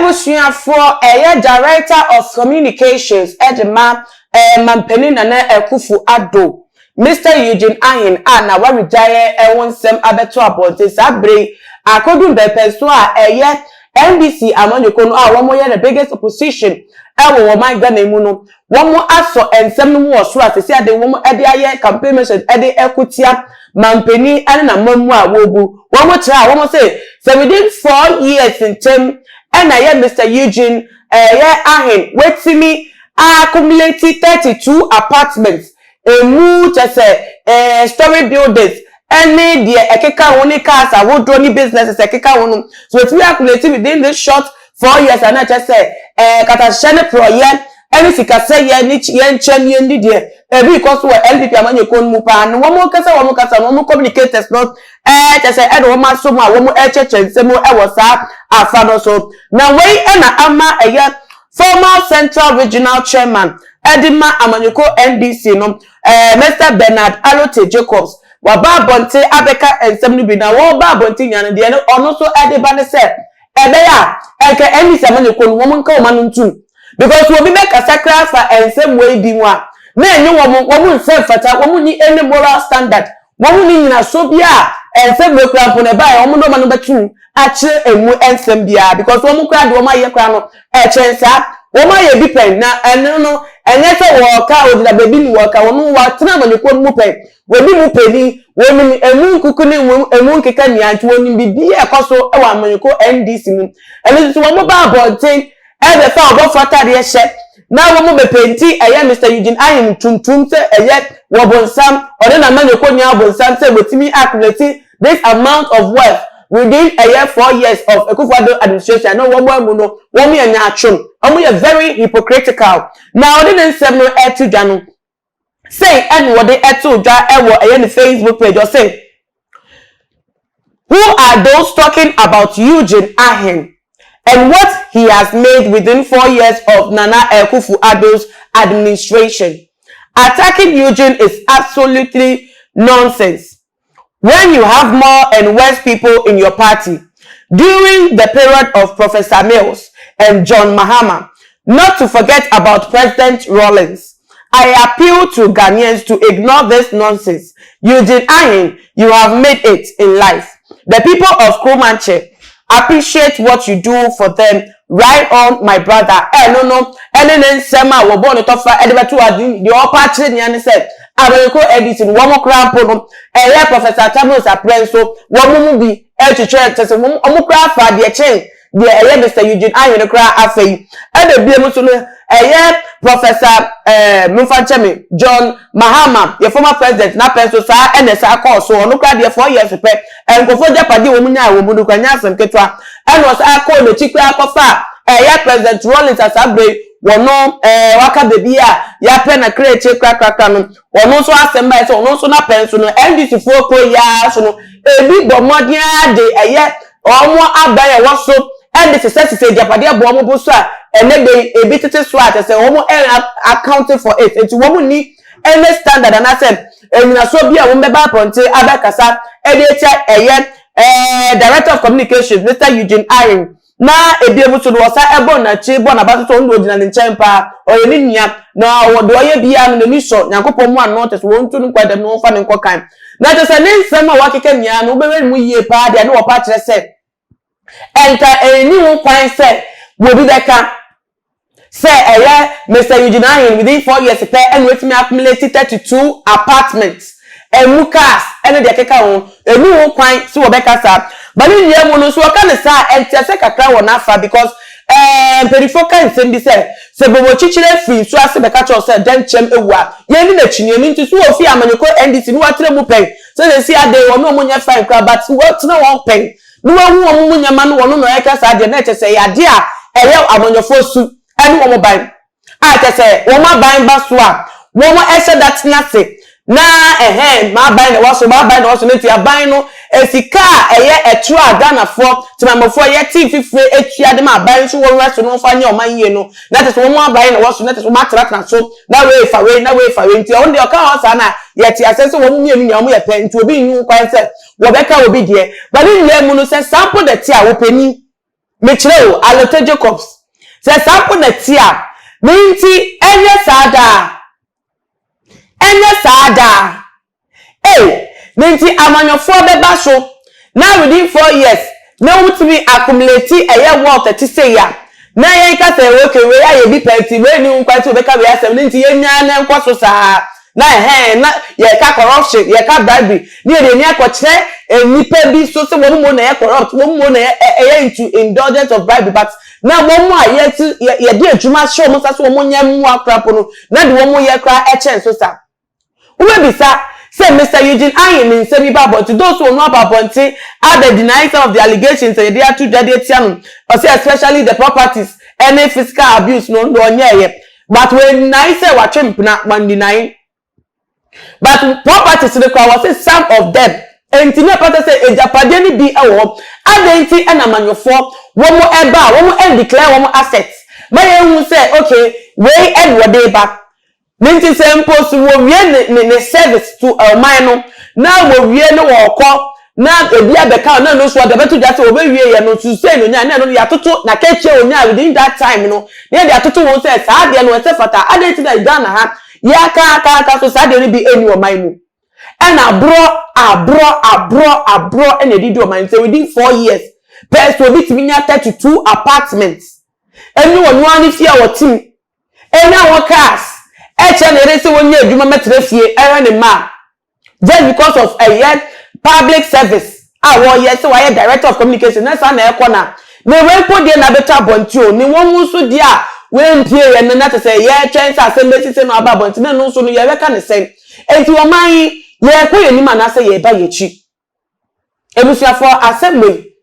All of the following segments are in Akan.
Ebusuya for Director of Communications Edema Mampeni Nana Ekufu Addo Mr. Eugene Ahin na warijaya ewonsem abeto abonte sabre akodun bepeso NBC amanyoko no womo ye the biggest opposition wo man Ghana mu no womo aso ensem no wo so asese ade womo ede aye campaign message ede ekutia mampeni ane na mamu a wobu womo kira womo say within 4 years in term na ye Mr. Eugene Ahin wetimi accumulated 32 apartments emu chese story buildings any the ekeka woni cars awodro ni businesses ekeka wonu so it we accumulated within this short 4 years and I just say katashane proye any sikase ye ni ye nchen ye ndi de because we LPP amanyeko mu pa no wo kasa wo communicators not chese e do ma so mu a wo echeche nsemu e wo sa afa no so na we na ama former Central Regional Chairman Edima Amanyoko NDC no Mr. Bernard Alote Jacobs waba bonte abeka ensem no bi na wo ba bonte nyane de ono so ediba ne se ebe ya enke NDC Amanyoko no wo nka wo manu ntum because wo bi make sacrifice ensem we bi mu a na enye wo nsem fata wo ni any moral standard wo ni nyina so bia ensem we kura po ne ba wo no manu betu ache emu ensem bia because wo kura de wo ma ye kura no chensa wo ma ye depend na eno no enye se wo ka odida baby ni wo ka wo no wa tena Amanyoko mu pen we bi mu peni we mi emu kuku ni emu nkeka ni anti wo ni bibi ekoso e wa Amanyoko NDC mu eno so wo mo ba bonten e be fa obo fata de hye na wo mo be penti eye Mr. Eugene Ahin tuntum se eye wo bonsam ode na Amanyoko ni abonsam se wetimi accumulate this amount of wealth within a year 4 years of Ekufuado administration. No one more no one me anya atwom. Omo ye very hypocritical. Now didn't say no etu janu. Say and what they etu ja ewo eye Facebook page or say who are those talking about Eugene Ahin and what he has made within 4 years of Nana Ekufuado's administration? Attacking Eugene is absolutely nonsense. When you have more and worse people in your party, during the period of Professor Mills and John Mahama, not to forget about President Rawlings, I appeal to Ghanaians to ignore this nonsense. Eugene Ahin, you have made it in life. The people of Kumanche appreciate what you do for them. Right on, my brother. No. Enen sema wo born tofa edebetu adin the upper chin yan said Amanyoko editing one more crown pono Professor Tamus aprenso one mu bi church say omo crown fa de chen de Mr. Eugene Ahin crown afei e de bia mu so no Professor Mumfanchemi John Mahama your former president na penso sa NSA call so no crown de 4 years pe enkofo japade wo mu nya wo mu du kwanya asem ketwa and was call the chikra kofa President Rawlings asabre wono waka baby ya pe na create krakrakra no wono so asemba so wono so na penso no NDC fo ko ya so no ebi bomodin ade omo abaye woso NDC say japade abo omo bo so a enebe ebi tete so a say omo accounting for it enti womo ni any standard and I said enina so bia wo mbeba ponte abakasa editor Director of Communications Mr. Eugene Ahin na ebiebu so do sa ebo na chi bo na bato ndo odina ne nchen pa oye ni nia na wodo oye bia no ni so Yakopon mu ano teso wontu no kwadam no fa ne nkokan na te se ne nsema wakeka nia no bewe mu yie pa de ne wo pa kire se enta eni wo kwan se wo bi deka se Mr. Eugene Ahin within 4 years pe and wait me accumulate 32 apartments emu cars ene de keka won enu wo kwan se wo beka sa bani ye mu no so ka ne sa entiase kakra wo na fa because perifoka nsem bi se bobo chichire free so ase beka cho se denchem ewua ye ni na chinye ni nti so ofi Amanyoko NDC ni watre mu pen so they see ade wo no munya fine kra but what no one pen no wu wo munya ma no wo no ye ka sa de na chese ya de a Amanyofo su eni wo mo ban a chese wo ma ban ba so a wo mo ese that na se na ma ban na waso na ti aban no esika etu Ghana fo timamofo ye ti fifre etua de ma ban so wo reso no fa nye o man ye no na te so wo aban na waso na te so ma tra so na we fa we nti on de o ka ho sa na ye ti asese wo mu mienu nya mo ye pe nti obi nyu kwan se wo beka obi de ba ni le mu no se sample de ti a wo pani Michelle Alote Jacobs. Se sample na tia. Minti enye sada. Minti amanyofo beba so. Now within 4 years, now to be accumulate a year wealth to say ya. Na yen ka say okay we ya be plenty we ni nkwa to be ka we asem minti yenya na nkwa so sa. Na na ye ka corruption ye ka bribery ni e ni akwokyere nipa bi so se wo mo na ye corrupt wo mo na ye into indulgence of bribery but na wo mo a ye de adwuma show mo sa so wo mo nyam akrapo no na de wo mo ye kra e chen so sa wo be bisa say Mr. Eugene Ayin in semi babo to those who know about Bonte are the denying some of the allegations they are to judge especially the properties any physical abuse no onye but when nice say what na man denying. But properties in the crowd was some of them. And to not say a Japanese be a war, identity and a manufacturer, one more eba, one more and declare one more assets. My will say, okay, way and what day back. Ninety same post will be service to our minor. Now we no call. Now a beer become no what the better just obey we no to say no to na catch you within that time, you know. Then they are to one says, I didn't know fata, identity that Ghana. Ya ka so sa de bi eni o man mu and abro and e did o man say within 4 years person bit me nya 32 apartments eni wonu ani fie a team eni awon cars e che na rese wonye adwuma metre fie ne ma just because of a yet public service our yes so I director of communication na sa na ekona me we ko de na beta bontio ni won mu so dia when pie and na to say yeah chance assembly say no ababont na no so no ye beka ne say enti o man ye ko ye ni ma na say ye ba ye chi ebusuafo assembly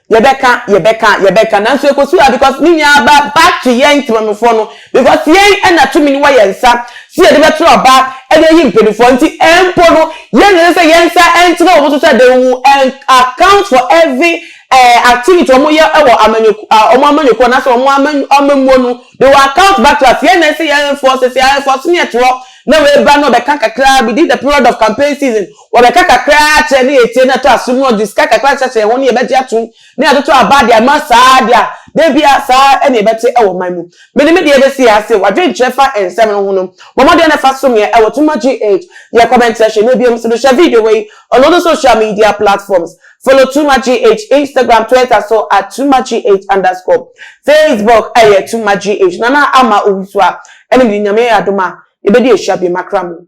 ye beka na so ekosu because ni nya ba back to yen tramfo no because yen na to me wa yensa si ye de beto aba e de yi mpedifo nti empo no yen say yensa entra o so say they will account for every activity omo ye amanyoko na so omo amamonu they will account back to us yen say yen force ni etro na we ba no be kakakra be the period of campaign season we be kakakra che ni etie na to asum no diska kakra che ho ni e beje atum ni atoto aba dia masa dia de bia sa e na e bete e wo man mu me de be si ase wadwe trefa ensem no ho no momo de na fa so me e wo tuma GH your comment section no be am so share video we on all the social media platforms. Follow Tuma GH, Instagram, Twitter, so at Tuma GH _ Facebook, Tuma GH. Nana ama uwiswa. Eni nyame adoma. Ibedi eshabi makramu.